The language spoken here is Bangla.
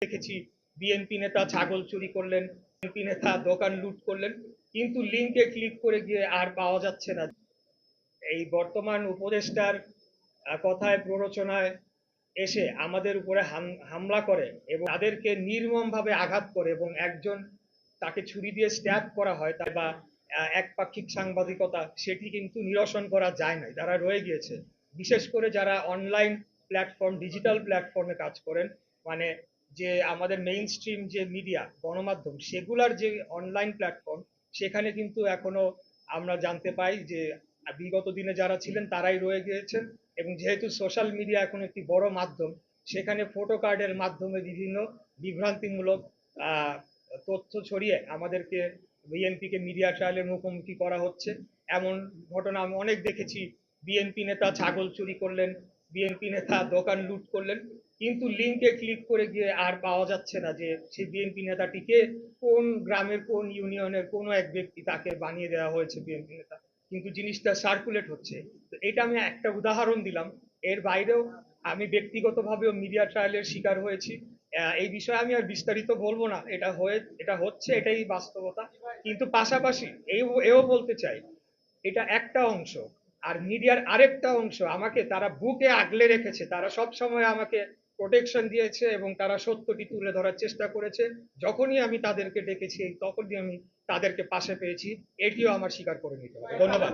দেখেছি বিএনপি নেতা ছাগল চুরি করলেন, বিএনপি নেতা দোকান লুট করলেন, কিন্তু লিঙ্কে ক্লিক করে গিয়ে আর পাওয়া যাচ্ছে না। এই বর্তমান উপদেষ্টার কথায় প্ররোচনায় এসে আমাদের উপরে হামলা করে এবং তাদেরকে নির্মমভাবে আঘাত করে এবং একজন তাকে ছুরি দিয়ে স্ট্যাব করা হয় বা একপাক্ষিক সাংবাদিকতা সেটি কিন্তু নিরসন করা যায় না, তারা রয়ে গিয়েছে। বিশেষ করে যারা অনলাইন প্ল্যাটফর্ম, ডিজিটাল প্ল্যাটফর্মে কাজ করেন, মানে যে আমাদের মেইন স্ট্রিম যে মিডিয়া গণমাধ্যম সেগুলার যে অনলাইন প্ল্যাটফর্ম, সেখানে কিন্তু এখনো আমরা জানতে পাই যে বিগত দিনে যারা ছিলেন তারাই রয়ে গিয়েছেন। এবং যেহেতু সোশ্যাল মিডিয়া এখন একটি বড় মাধ্যম, সেখানে ফটো কার্ডের মাধ্যমে বিভিন্ন বিভ্রান্তিমূলক তথ্য ছড়িয়ে আমাদেরকে বিএনপিকে মিডিয়া ট্রায়ালের মুখোমুখি করা হচ্ছে। এমন ঘটনা আমি অনেক দেখেছি, বিএনপি নেতা ছাগল চুরি করলেন, বিএনপি নেতা দোকান লুট করলেন, কিন্তু লিঙ্কে ক্লিক করে গিয়ে আর পাওয়া যাচ্ছে না যে সেই বিএনপি নেতাটিকে কোন গ্রামের কোন ইউনিয়নের কোনো এক ব্যক্তি তাকে বানিয়ে দেওয়া হয়েছে বিএনপি নেতা, কিন্তু জিনিসটা সার্কুলেট হচ্ছে। তো এটা আমি একটা উদাহরণ দিলাম। এর বাইরেও আমি ব্যক্তিগতভাবেও মিডিয়া ট্রায়ালের শিকার হয়েছি। এই বিষয়ে আমি আর বিস্তারিত বলবো না, এটা হচ্ছে, এটাই বাস্তবতা। কিন্তু পাশাপাশি এও বলতে চাই, এটা একটা অংশ, আর মিডিয়ার আরেকটা অংশ আমাকে তারা বুকে আগলে রেখেছে, তারা সব সময় আমাকে প্রোটেকশন দিয়েছে এবং তারা সত্যটি তুলে ধরার চেষ্টা করেছে। যখনই আমি তাদেরকে ডেকেছি তখনই আমি তাদেরকে পাশে পেয়েছি, এটিও আমার স্বীকার করে নিতে হবে। ধন্যবাদ।